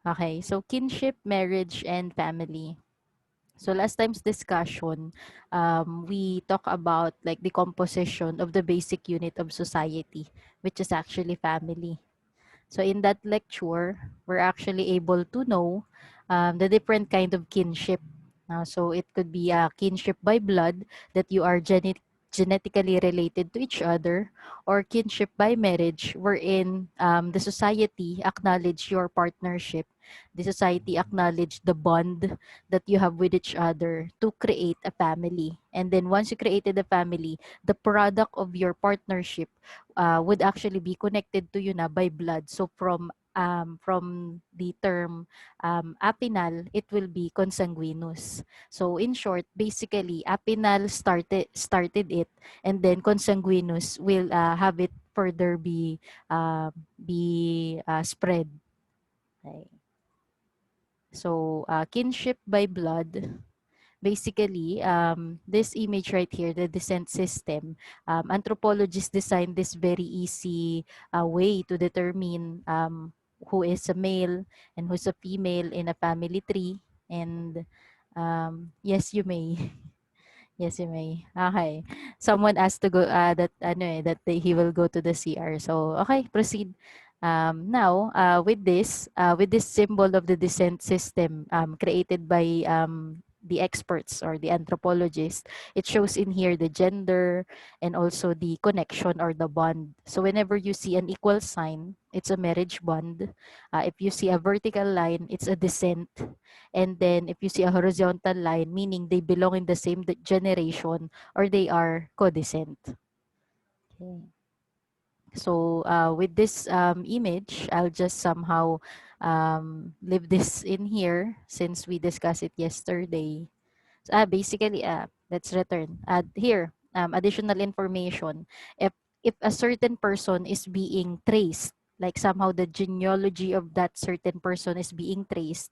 Okay, so kinship, marriage, and family. So last time's discussion, we talk about like the composition of the basic unit of society, which is actually family. So in that lecture, we're actually able to know the different kind of kinship. So it could be a kinship by blood that you are genetically related to each other, or kinship by marriage, wherein the society acknowledge your partnership. The society acknowledge the bond that you have with each other to create a family. And then once you created a family, the product of your partnership would actually be connected to you na by blood. So from the term apinal, it will be consanguineous. So in short, basically, apinal started it, and then consanguineous will have it further be spread. Okay. So kinship by blood. Basically, this image right here, the descent system, anthropologists designed this very easy way to determine who is a male and who's a female in a family tree. And yes, you may. Yes, you may. Okay. Someone asked to go that ano that he will go to the CR. So okay, proceed. Now, with this symbol of the descent system created by the experts or the anthropologists, it shows in here the gender and also the connection or the bond. So whenever you see an equal sign, it's a marriage bond. If you see a vertical line, it's a descent. And then if you see a horizontal line, meaning they belong in the same generation or they are co-descent. Okay. So with this image, I'll just somehow leave this in here since we discussed it yesterday. Basically, let's return. Here, additional information. If a certain person is being traced, like somehow the genealogy of that certain person is being traced,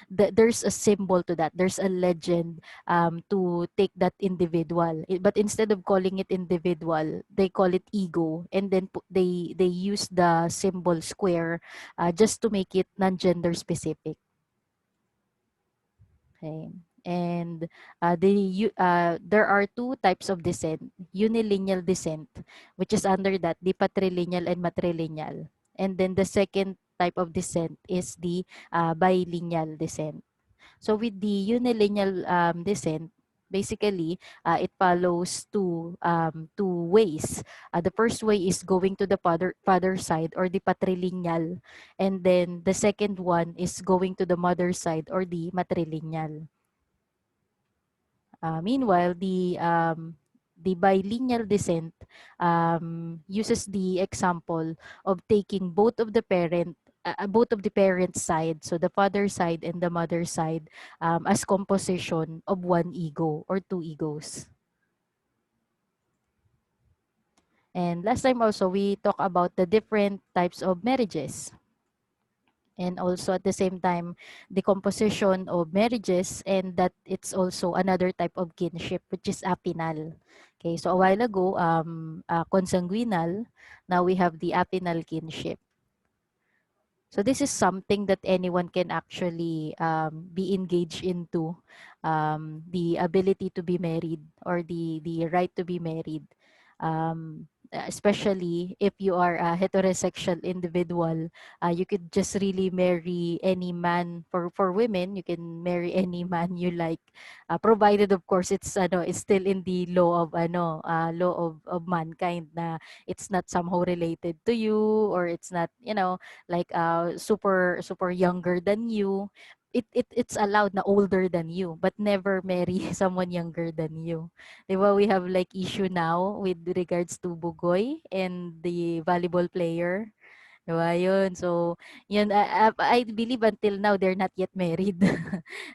there's a symbol to that. There's a legend to take that individual. But instead of calling it individual, they call it ego, and then they use the symbol square just to make it non-gender specific. Okay. And there are two types of descent, unilineal descent, which is under that, the patrilineal and matrilineal. And then the second type of descent is the bilineal descent. So with the unilineal descent, basically, it follows two ways. The first way is going to the father side or the patrilineal, and then the second one is going to the mother side or the matrilineal. Meanwhile, the bilineal descent uses the example of taking both of the parent side, so the father side and the mother side, as composition of one ego or two egos. And last time also, we talked about the different types of marriages. And also at the same time, the composition of marriages, and that it's also another type of kinship, which is apinal. Okay, so a while ago, consanguinal, now we have the apinal kinship. So this is something that anyone can actually be engaged into, the ability to be married or the right to be married. Especially if you are a heterosexual individual, you could just really marry any man. For women, you can marry any man you like, provided of course it's still in the law of mankind, na it's not somehow related to you, or it's not like super super younger than you. It's allowed na older than you, but never marry someone younger than you. Diba, we have like issue now with regards to Bugoy and the volleyball player. Diba yun? So, yun, I believe until now, they're not yet married.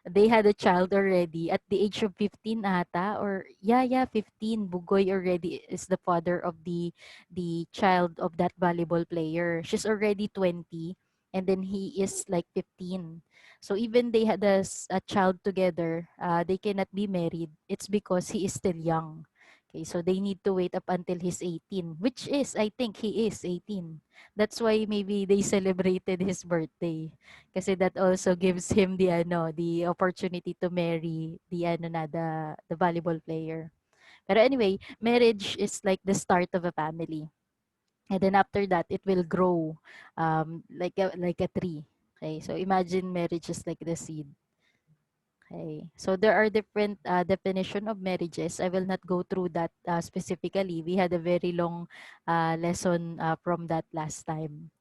They had a child already at the age of 15 ata, or yeah, 15. Bugoy already is the father of the child of that volleyball player. She's already 20, and then he is like 15. So even they had a child together, they cannot be married. It's because he is still young. Okay, so they need to wait up until he's 18, which is, I think he is 18. That's why maybe they celebrated his birthday. Kasi that also gives him the opportunity to marry the volleyball player. But anyway, marriage is like the start of a family. And then after that, it will grow like a tree. Okay, so imagine marriage is like the seed. Okay. So there are different definition of marriages. I will not go through that specifically. We had a very long lesson from that last time.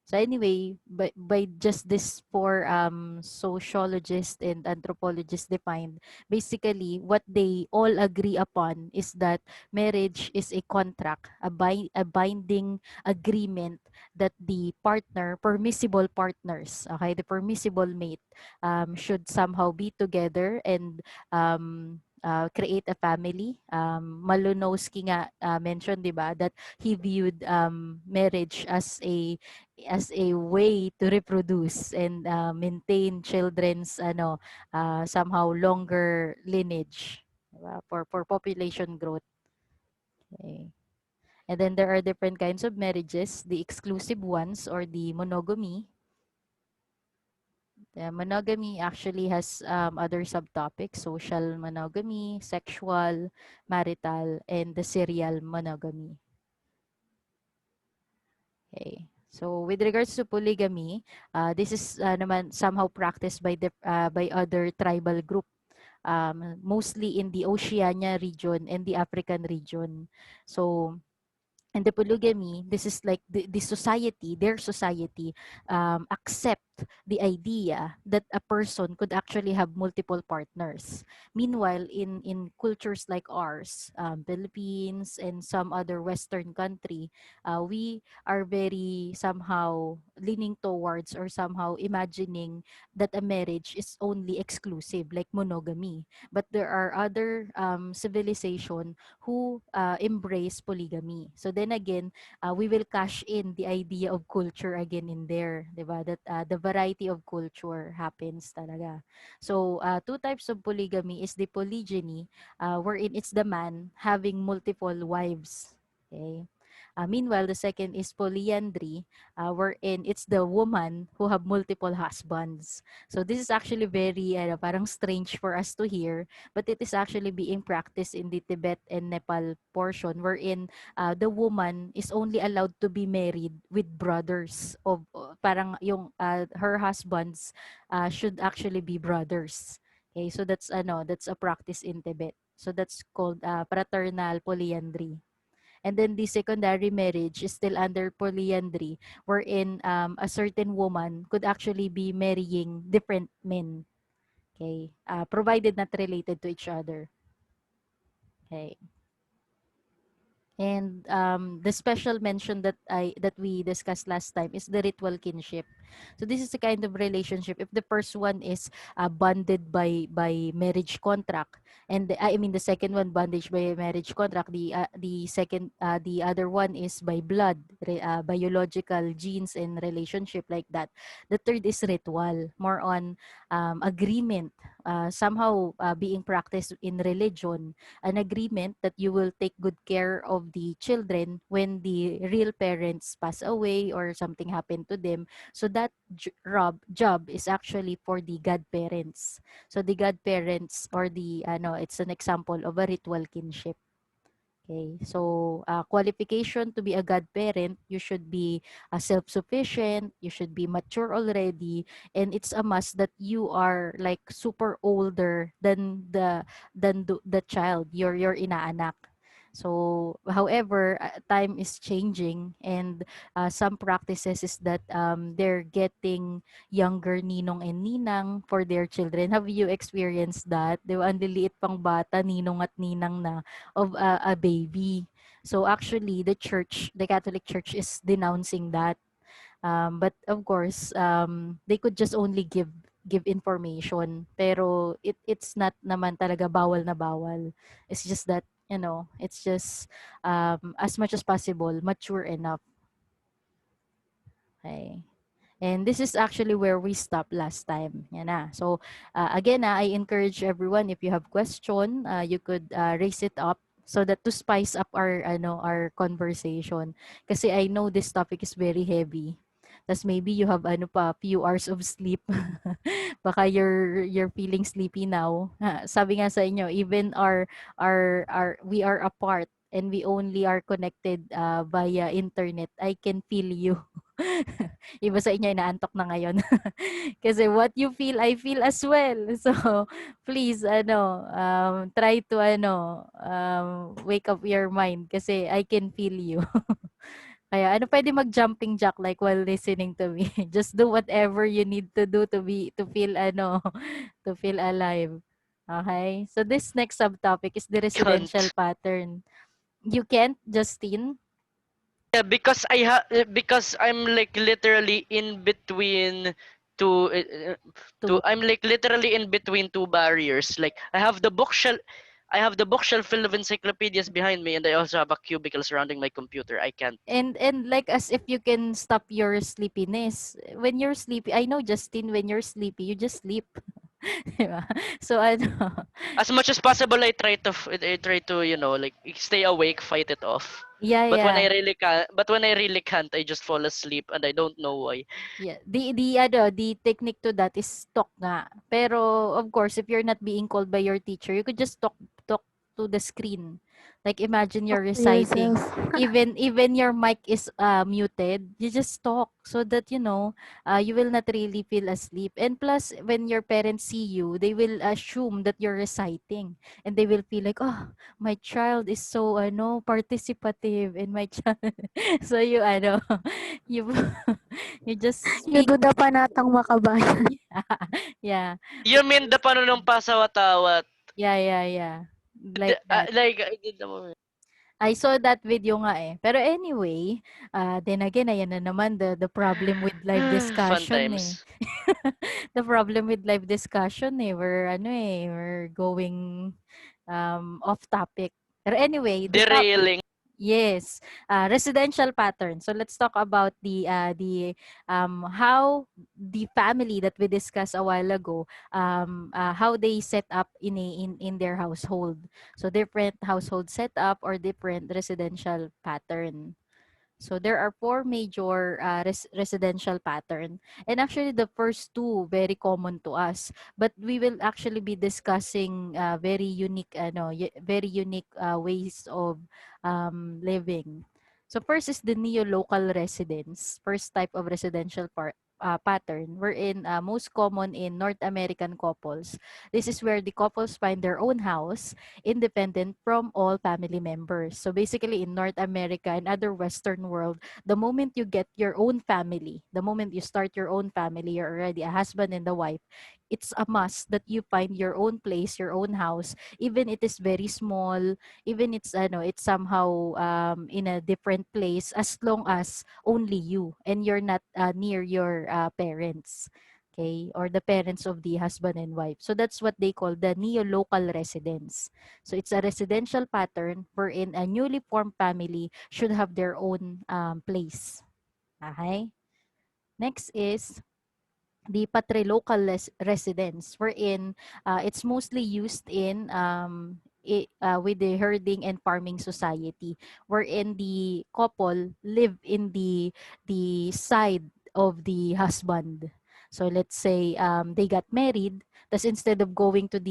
So anyway, by just this four sociologists and anthropologists defined, basically what they all agree upon is that marriage is a contract, a binding agreement that the partner, permissible partners, okay, the permissible mate, should somehow be together and create a family. Malonowski nga mentioned, di ba, that he viewed marriage as a way to reproduce and maintain children's somehow longer lineage, diba? For population growth. Okay. And then there are different kinds of marriages, the exclusive ones or the monogamy. The monogamy actually has other subtopics: social monogamy, sexual, marital, and the serial monogamy. Okay. So with regards to polygamy, this is naman somehow practiced by other tribal group, mostly in the Oceania region and the African region. So and the polygamy, this is like the society, their society, accept the idea that a person could actually have multiple partners. Meanwhile, in cultures like ours, Philippines and some other Western country, we are very somehow leaning towards or somehow imagining that a marriage is only exclusive, like monogamy. But there are other civilization who embrace polygamy. So then again, we will cash in the idea of culture again in there, 'di ba? That the variety of culture happens talaga. So two types of polygamy is the polygyny, wherein it's the man having multiple wives. Okay. Meanwhile, the second is polyandry, wherein it's the woman who have multiple husbands. So this is actually very parang strange for us to hear, but it is actually being practiced in the Tibet and Nepal portion, wherein the woman is only allowed to be married with brothers of parang yung her husbands should actually be brothers. Okay, so that's a practice in Tibet. So that's called fraternal polyandry. And then the secondary marriage is still under polyandry, wherein a certain woman could actually be marrying different men. Okay, provided not related to each other. Okay. And the special mention that we discussed last time is the ritual kinship. So this is the kind of relationship. If the first one is bonded by marriage contract, and I mean the second one bondage by marriage contract, the other one is by blood, biological genes and relationship like that. The third is ritual, more on agreement, somehow being practiced in religion, an agreement that you will take good care of the children when the real parents pass away or something happened to them. So that job is actually for the godparents. So the godparents or it's an example of a ritual kinship. Okay, so qualification to be a godparent, you should be self-sufficient, you should be mature already, and it's a must that you are like super older than the child, your inaanak. So, however, time is changing, and some practices is that they're getting younger ninong and ninang for their children. Have you experienced that? Di ba, ang liliit pang bata, ninong at ninang na of a baby. So actually, the Catholic Church is denouncing that. But of course, they could just only give information, pero it's not naman talaga bawal na bawal. It's just that it's just as much as possible mature enough. Okay. And this is actually where we stopped last time. Yan na. So, again, I encourage everyone, if you have question, you could raise it up so that to spice up our our conversation, kasi I know this topic is very heavy. Tas maybe you have few hours of sleep. Baka you're feeling sleepy now. Sabi nga sa inyo, even our we are apart and we only are connected via internet. I can feel you. Iba sa inyo inaantok na ngayon. Kasi what you feel, I feel as well. So, please, try to, wake up your mind kasi I can feel you. Kaya, pwede mag-jumping jack like while listening to me. Just do whatever you need to do to feel, to feel alive. Okay? So, this next subtopic is the residential Can't. pattern. You can't, Justine? Yeah, because I'm like literally in between two To I'm like literally in between two barriers. Like I have the bookshelf full of encyclopedias behind me, and I also have a cubicle surrounding my computer. I can't. and like as if you can stop your sleepiness. When you're sleepy, I know Justin, when you're sleepy, you just sleep. Di ba? So As much as possible, I try to like stay awake, fight it off. yeah, But when yeah. I really can't, I just fall asleep, and I don't know why. Yeah, the technique to that is talk nga. Pero of course, if you're not being called by your teacher, you could just talk to the screen. Like imagine Talk you're to reciting. yourself. Even your mic is muted, you just talk so that you will not really feel asleep. And plus, when your parents see you, they will assume that you're reciting, and they will feel like, oh, my child is so participative, and my child. So you you just You speak. do the panatang makabayan. Yeah. So You mean the panunong pasawat-awat? yeah. Like that. Like I did the moment. I saw that video nga eh. Pero anyway, then again, ayan na naman the problem with live Fun discussion eh. times. The problem with live discussion eh. We're going off topic. Pero anyway, Derailing. yes, residential pattern. So let's talk about the how the family that we discussed a while ago, how they set up in their household. So different household setup or different residential pattern. So there are four major residential pattern. And actually the first two very common to us. But we will actually be discussing very unique ways of living. So first is the neo-local residence. First type of residential pattern wherein most common in North American couples. This is where the couples find their own house independent from all family members. So basically in North America and other Western world, the moment you get your own family, the moment you start your own family, you're already a husband and a wife, it's a must that you find your own place, your own house, even it is very small, even it's somehow in a different place, as long as only you and you're not near your parents. Okay, or the parents of the husband and wife. So that's what they call the neo-local residence. So it's a residential pattern wherein a newly formed family should have their own place. Okay? Next is the patrilocal residence wherein it's mostly used in with the herding and farming society wherein the couple live in the side of the husband. So let's say they got married, thus instead of going to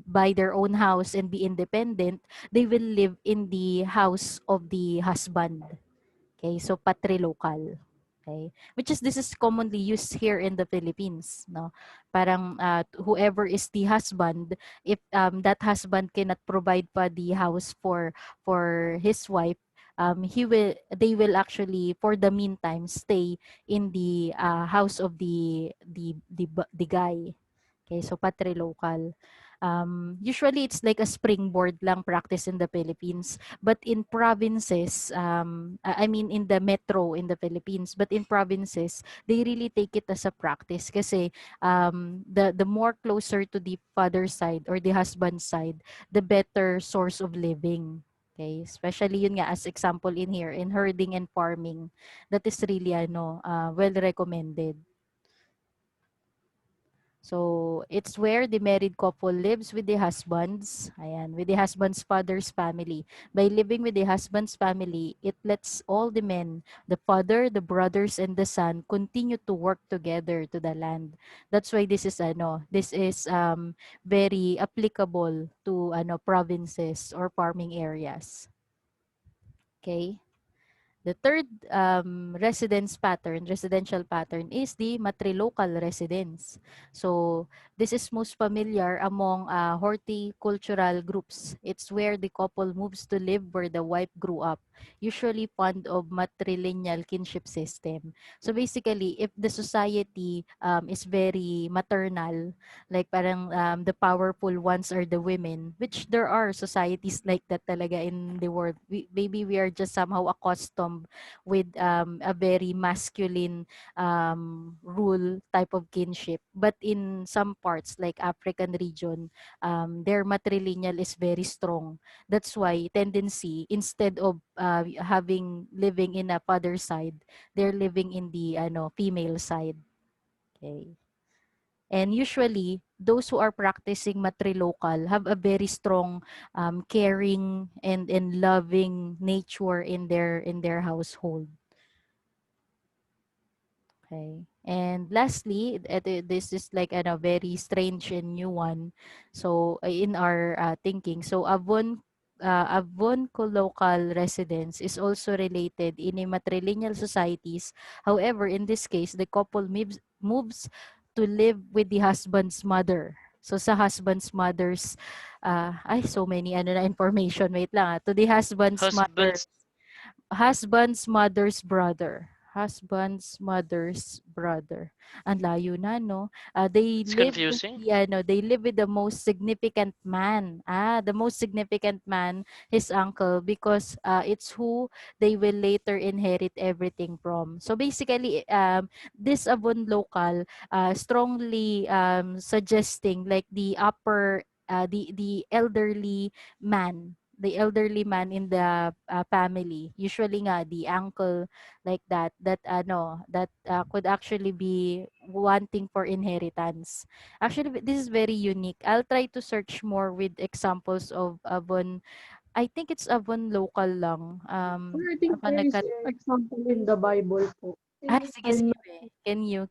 buy their own house and be independent, they will live in the house of the husband. Okay, so patrilocal. Okay, which is this is commonly used here in the Philippines, no? Parang whoever is the husband, if that husband cannot provide pa the house for his wife, they will actually for the meantime stay in the house of the guy. Okay, so patrilocal. Usually it's like a springboard lang practice in the Philippines. But in provinces, I mean in the metro in the Philippines, but in provinces, they really take it as a practice kasi the more closer to the father side or the husband side, the better source of living. Okay, especially yun nga as example in here in herding and farming, that is really well recommended. So, it's where the married couple lives with the husbands, ayan, with the husband's father's family. By living with the husband's family, it lets all the men, the father, the brothers, and the son continue to work together to the land. That's why this is very applicable to provinces or farming areas. Okay? The third residential pattern, is the matrilocal residence. So, this is most familiar among horticultural groups. It's where the couple moves to live where the wife grew up, usually fond of matrilineal kinship system. So, basically, if the society is very maternal, like parang the powerful ones are the women, which there are societies like that talaga in the world. Maybe we are just somehow accustomed with a very masculine rule type of kinship. But in some parts like African region, their matrilineal is very strong. That's why tendency, instead of having living in a father side, they're living in the female side. Okay. And usually, those who are practicing matrilocal have a very strong caring and loving nature in their household. Okay. And lastly, this is like a very strange and new one. So in our thinking, so Avon colloquial residence is also related in a matrilineal societies. However, in this case, the couple moves to live with the husband's mother. So sa husband's mother's so many na information, wait lang, to the Husbands, husband's mother's brother. Husband's mother's brother. Ang layo na, no? They it's live with confusing. they live with the most significant man. The most significant man, his uncle, because it's who they will later inherit everything from. So basically, this Avon local strongly suggesting like the elderly man in the family, usually nga the uncle, like that could actually be wanting for inheritance. Actually, this is very unique. I'll try to search more with examples of Avon. I think it's Avon local lang. Or I think Baka there is nagka example in the Bible po. sige, I'm sige not, be. Can you?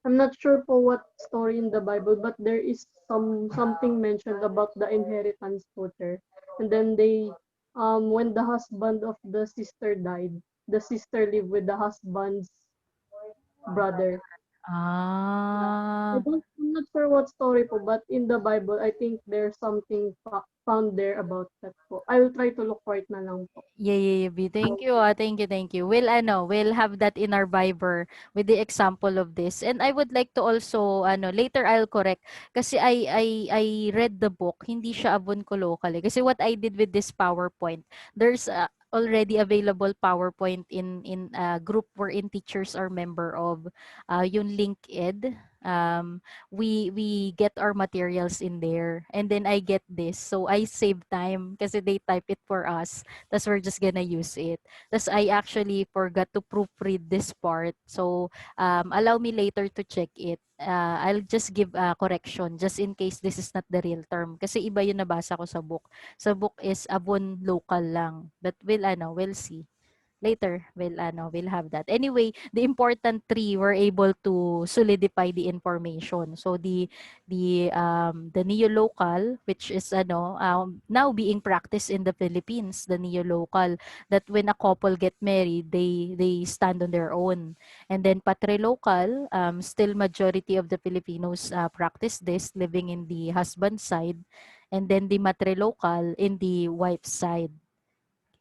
I'm not sure po what story in the Bible, but there is something mentioned about the inheritance po there. And then when the husband of the sister died, the sister lived with the husband's brother. Ah. I'm not sure what story po, but in the Bible, I think there's something found there about that po. I will try to look for it na lang po. B. Thank you. Thank you. We'll have that in our Viber with the example of this. And I would like to also, later I'll correct. Kasi I read the book, hindi siya Avon local eh. Kasi what I did with this PowerPoint, there's already available PowerPoint in a group wherein teachers are member of, yung LinkedIn. We get our materials in there. And then I get this. So I save time kasi they type it for us. Tas we're just gonna use it. Tas I actually forgot to proofread this part. So, allow me later to check it. I'll just give a correction just in case this is not the real term. Kasi iba yung nabasa ko sa book. Sa book is Avon local lang. But we'll see. Later, we'll have that. Anyway, the important three were able to solidify the information. So the neo-local, which is now being practiced in the Philippines, the neo-local, that when a couple get married, they stand on their own. And then patrilocal, still majority of the Filipinos practice this, living in the husband side, and then the matrilocal in the wife side.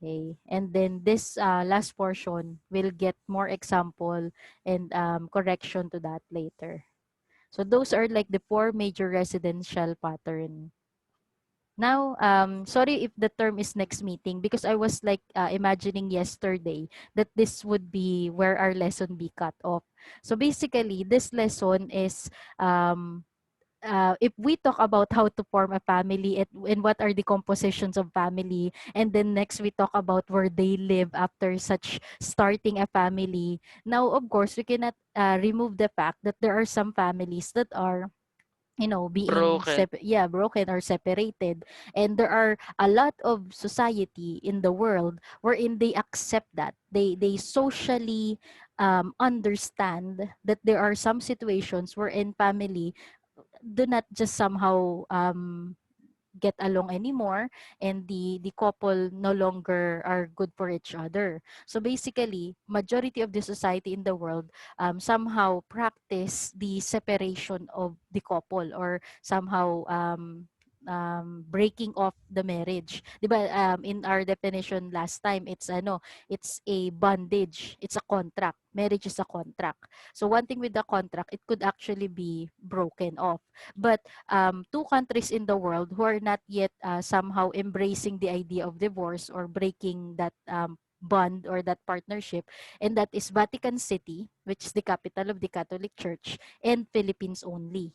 Okay. And then this last portion will get more example and correction to that later. So those are like the four major residential pattern. Now, sorry if the term is next meeting because I was like imagining yesterday that this would be where our lesson be cut off. So basically, this lesson is um, if we talk about how to form a family and what are the compositions of family, and then next we talk about where they live after such starting a family. Now, of course, we cannot remove the fact that there are some families that are, being Broken. broken or separated, and there are a lot of society in the world wherein they accept that they socially understand that there are some situations wherein family do not just somehow get along anymore, and the couple no longer are good for each other. So basically, majority of the society in the world somehow practice the separation of the couple, or somehow breaking off the marriage. Diba, in our definition last time, it's a bondage, it's a contract. Marriage is a contract. So one thing with the contract, it could actually be broken off. But two countries in the world who are not yet somehow embracing the idea of divorce or breaking that bond or that partnership, and that is Vatican City, which is the capital of the Catholic Church, and Philippines only.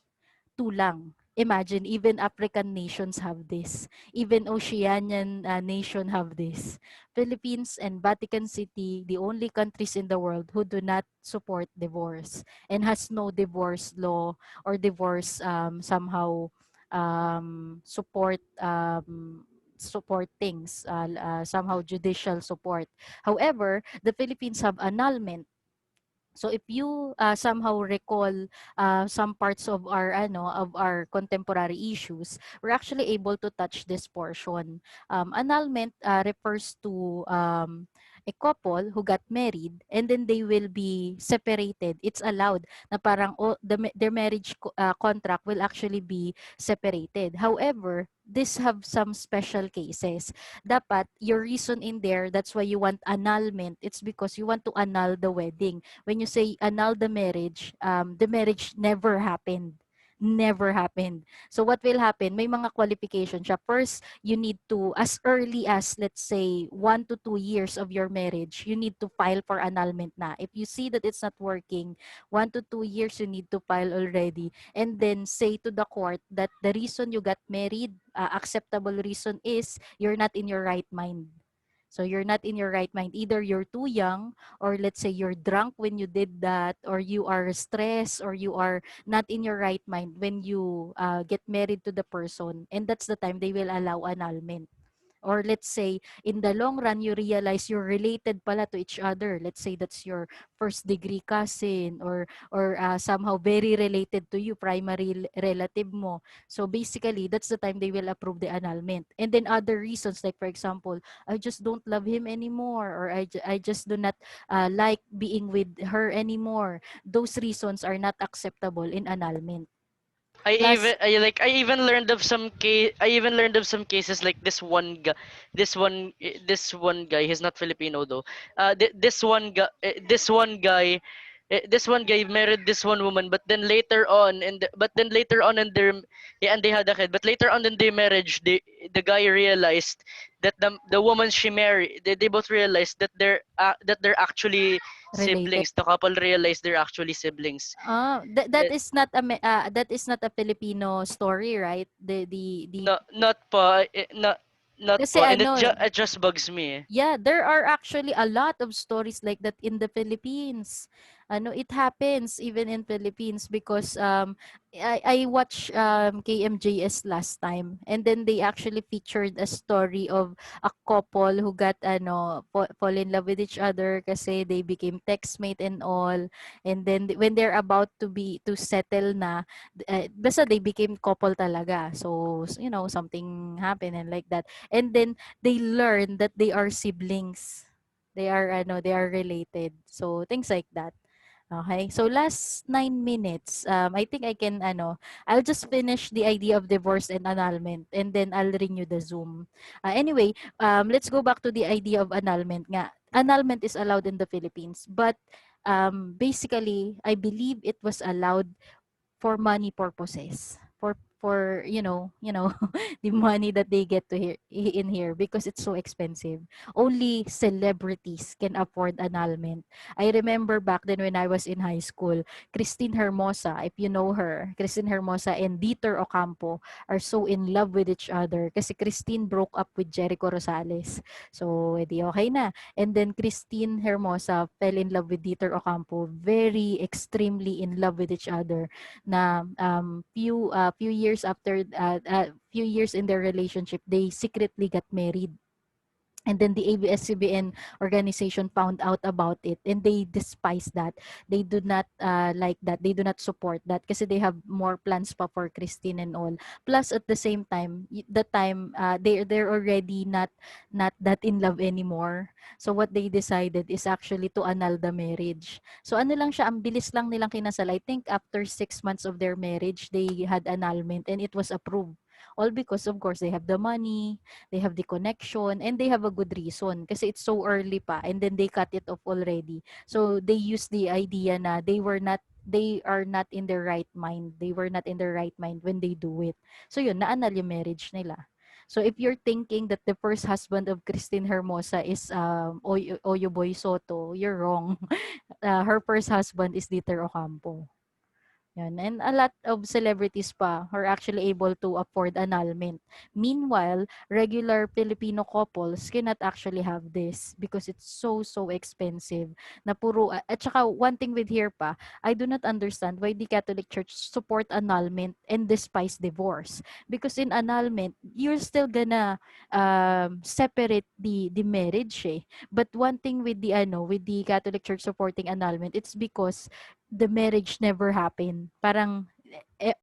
Two lang. Imagine, even African nations have this. Even Oceanian nation have this. Philippines and Vatican City, the only countries in the world who do not support divorce and has no divorce law or divorce somehow support things, somehow judicial support. However, the Philippines have annulment. So if you somehow recall some parts of our contemporary issues, we're actually able to touch this portion. Annulment refers to a couple who got married and then they will be separated. It's allowed na parang their marriage contract will actually be separated. However, this have some special cases. Dapat your reason in there, that's why you want annulment. It's because you want to annul the wedding. When you say annul the marriage never happened. Never happened. So what will happen? May mga qualification siya. First, you need to, as early as, let's say, 1 to 2 years of your marriage, you need to file for annulment na. If you see that it's not working, 1 to 2 years, you need to file already. And then say to the court that the reason you got married, acceptable reason is you're not in your right mind. So you're not in your right mind. Either you're too young, or let's say you're drunk when you did that, or you are stressed, or you are not in your right mind when you get married to the person. And that's the time they will allow annulment. Or let's say in the long run you realize you're related pala to each other. Let's say that's your first degree cousin, or somehow very related to you, primary relative mo. So basically that's the time they will approve the annulment. And then other reasons, like for example, I just don't love him anymore, or I just do not like being with her anymore. Those reasons are not acceptable in annulment. Plus, I even learned of some case I even learned of some cases like this one guy, he's not Filipino though. This one guy married this one woman, but then later on in their, yeah, and they had a kid, but later on in their marriage, the guy realized that the woman she married, they both realized that they're actually related. siblings. The couple realized they're actually siblings. That is not that is not a Filipino story, right? The No, not pa, not kasi pa, and ano, it just bugs me. yeah, there are actually a lot of stories like that in the Philippines. Ano, it happens even in Philippines because I watched KMJS last time, and then they actually featured a story of a couple who got fall in love with each other kasi they became textmate and all, and then when they're about to settle na, basta they became couple talaga. So something happened and like that. And then they learn that they are siblings. They are related. So things like that. Okay. So last 9 minutes, I think I'll just finish the idea of divorce and annulment, and then I'll renew the Zoom. Anyway, let's go back to the idea of annulment nga. Annulment is allowed in the Philippines, but basically, I believe it was allowed for money purposes. for the money that they get to in here, because it's so expensive. Only celebrities can afford annulment. I remember back then when I was in high school, Christine Hermosa, if you know her, Christine Hermosa and Dieter Ocampo are so in love with each other kasi Christine broke up with Jericho Rosales. So, edi okay na. And then Christine Hermosa fell in love with Dieter Ocampo, very extremely in love with each other, na few years after few years in their relationship, they secretly got married. And then the ABS-CBN organization found out about it, and they despise that. They do not like that. They do not support that kasi they have more plans pa for Christine and all. Plus at the same time, the time they're already not that in love anymore. So what they decided is actually to annul the marriage. So ano lang siya, ang bilis lang nilang kinasal. I think after 6 months of their marriage, they had annulment and it was approved. All because of course they have the money, they have the connection, and they have a good reason kasi it's so early pa, and then they cut it off already. So they use the idea na they are not in their right mind. They were not in their right mind when they do it. So yun, naanal yung marriage nila. So if you're thinking that the first husband of Christine Hermosa is Oyo Boy Soto, you're wrong. Her first husband is Dieter Ocampo. Yan. And a lot of celebrities pa are actually able to afford annulment. Meanwhile, regular Filipino couples cannot actually have this because it's so expensive. Na puro, at saka one thing with here pa, I do not understand why the Catholic Church support annulment and despise divorce. Because in annulment, you're still gonna separate the marriage eh. But one thing with the Catholic Church supporting annulment, it's because the marriage never happened. Parang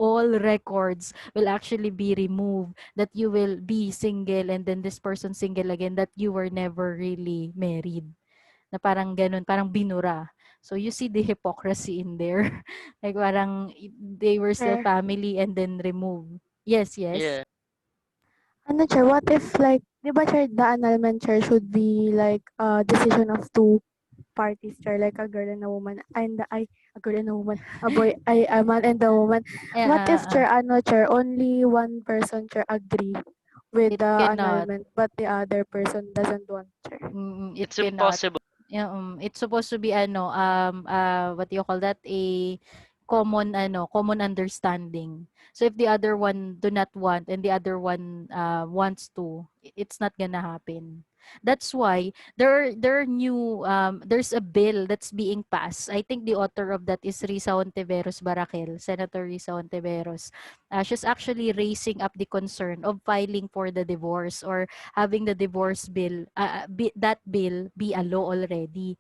all records will actually be removed, that you will be single and then this person single again, that you were never really married. Na parang ganun, parang binura. So you see the hypocrisy in there. Like parang they were still Chair, family and then removed. Yes, yes. Yeah. ano, Chair, what if like, di ba, Chair, the annulment, Chair, should be like a decision of two parties, Chair, like a girl and a woman, and a girl and a woman, a man and a woman. Yeah, What if, Chair, ano, Chair, only one person, Chair, agree with it the cannot. annulment, but the other person doesn't want, Chair? It It's cannot. impossible. Yeah, it's supposed to be what do you call that? A common understanding. So if the other one do not want and the other one wants to, it's not gonna happen. That's why there are new there's a bill that's being passed. I think the author of that is Risa Ontiveros Barakel, Senator Risa Ontiveros. She's actually raising up the concern of filing for the divorce, or having the divorce bill, that bill be a law already.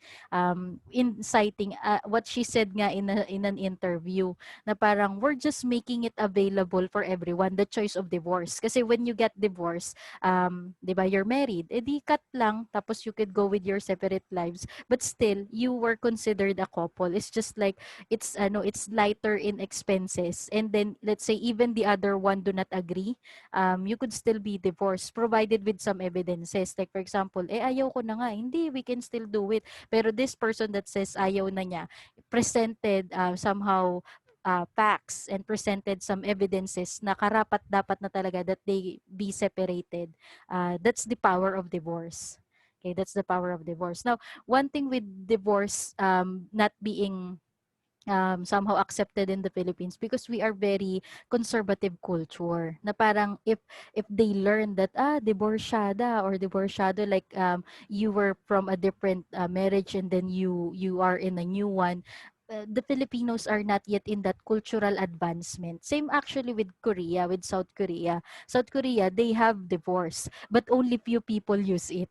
Inciting what she said nga in an interview, na parang we're just making it available for everyone, the choice of divorce. Kasi when you get divorced, 'di ba, you're married, edi cut lang, tapos you could go with your separate lives, but still you were considered a couple. It's just like it's lighter in expenses, and then let's say even the other one do not agree, you could still be divorced provided with some evidences. Like for example, ayaw ko na nga, hindi, we can still do it. Pero this person that says ayaw na niya, presented somehow facts and presented some evidences na karapat dapat na talaga that they be separated. That's the power of divorce. Okay, that's the power of divorce. Now, one thing with divorce not being somehow accepted in the Philippines, because we are very conservative culture, na parang if they learn that divorciada or divorciado, like you were from a different marriage and then you are in a new one, the Filipinos are not yet in that cultural advancement. Same actually with Korea, with South Korea. South Korea, they have divorce, but only few people use it.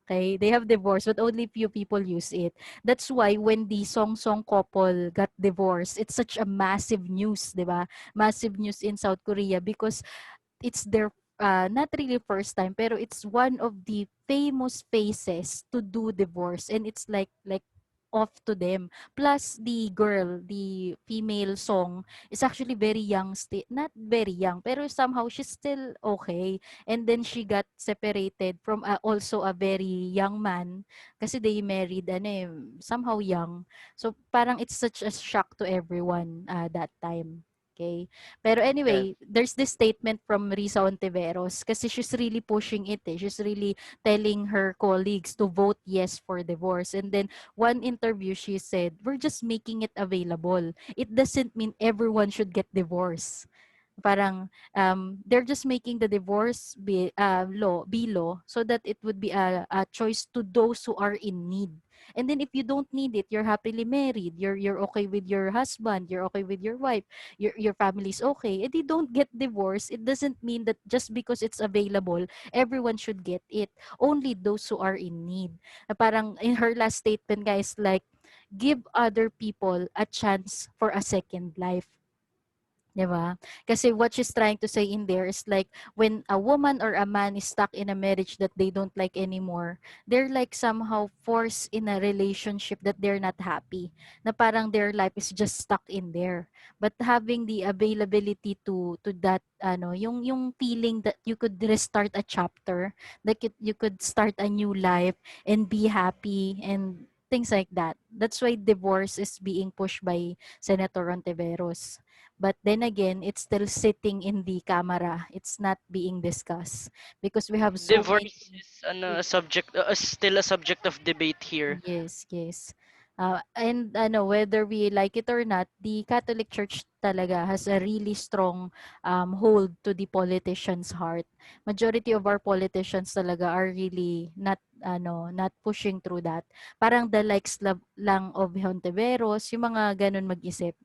Okay, they have divorce, but only few people use it. That's why when the Song Song couple got divorced, it's such a massive news, 'di ba? Massive news in South Korea because it's their not really first time, pero it's one of the famous faces to do divorce, and it's like off to them. Plus the girl, the female song is actually very young, still not very young, pero somehow she's still okay. And then she got separated from also a very young man kasi they married somehow young. So parang it's such a shock to everyone that time. Okay. Pero Yeah. anyway, there's this statement from Risa Ontiveros kasi she's really pushing it eh. She's really telling her colleagues to vote yes for divorce. And then one interview she said, we're just making it available. It doesn't mean everyone should get divorced. Parang they're just making the divorce be law so that it would be a choice to those who are in need. And then if you don't need it, you're happily married, you're okay with your husband, you're okay with your wife, your family's okay, and you don't get divorced, it doesn't mean that just because it's available, everyone should get it. Only those who are in need. Na parang in her last statement, guys, like, give other people a chance for a second life. 'Di ba? Kasi what she's trying to say in there is like when a woman or a man is stuck in a marriage that they don't like anymore, they're like somehow forced in a relationship that they're not happy. Na parang their life is just stuck in there. But having the availability to that yung feeling that you could restart a chapter, that you could start a new life and be happy and things like that. That's why divorce is being pushed by Senator Ontiveros. But then again, it's still sitting in the camera. It's not being discussed because we have so many. Divorce is a subject, still a subject of debate here. Yes, yes. And whether we like it or not, the Catholic Church talaga has a really strong hold to the politician's heart. Majority of our politicians talaga are really not pushing through that. Parang the likes lang of Hontiveros, yung mga ganun mag-isip.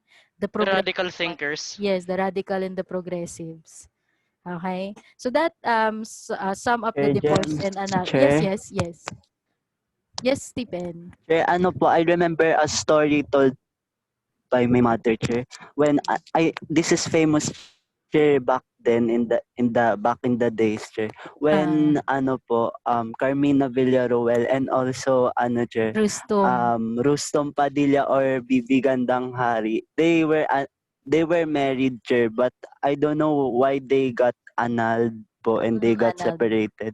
The The radical progressive ones. thinkers. Yes, the radical and the progressives. Okay? So that sum up the Chair divorce James, and yes, Chair. yes, yes. Yes, Stephen. Chair, ano po, I remember a story told by my mother, Chair. When this is famous, Chair, back then back in the days, Chair. Ah, When ano po, Carmina Villaruel and also ano, Chair, Rustum. Rustom Padilla or Bibi Gandang Hari, they were married, Chair, but I don't know why they got annulled po and they got Anal. separated.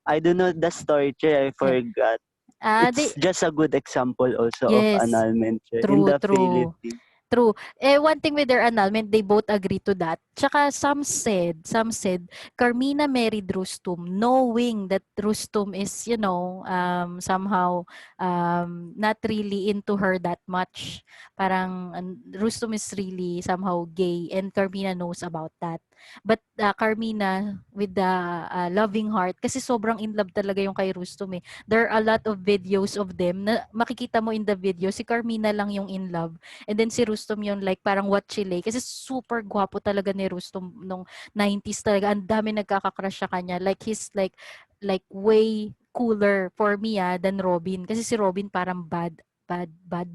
I don't know the story, Chair. I Yeah. forgot. They It's just a good example also of yes, annulment, Chair, in true, the true. Philippines. True. One thing with their annulment, they both agree to that. Tsaka some said, Carmina married Rustum, knowing that Rustum is, somehow not really into her that much. Parang Rustum is really somehow gay and Carmina knows about that. But Carmina, with the loving heart, kasi sobrang in love talaga yung kay Rustum eh. There are a lot of videos of them na makikita mo in the video, si Carmina lang yung in love. And then si Rustom yung like parang what chile. Kasi super gwapo talaga ni Rustom nung 90s talaga. Ang dami nagkaka-crush sa kanya. Like he's like way cooler for me than Robin. Kasi si Robin parang bad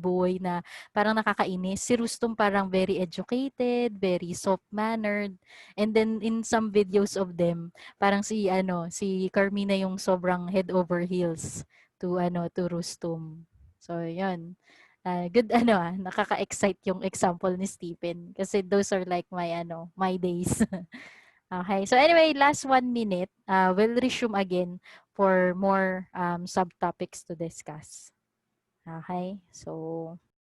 boy na parang nakakainis. Si Rustom parang very educated, very soft-mannered. And then in some videos of them, parang si Carmina yung sobrang head over heels to Rustom. So, yun. Good nakaka-excite yung example ni Stephen kasi those are like my days. Okay. So anyway, last 1 minute. We'll resume again for more subtopics to discuss. Okay. So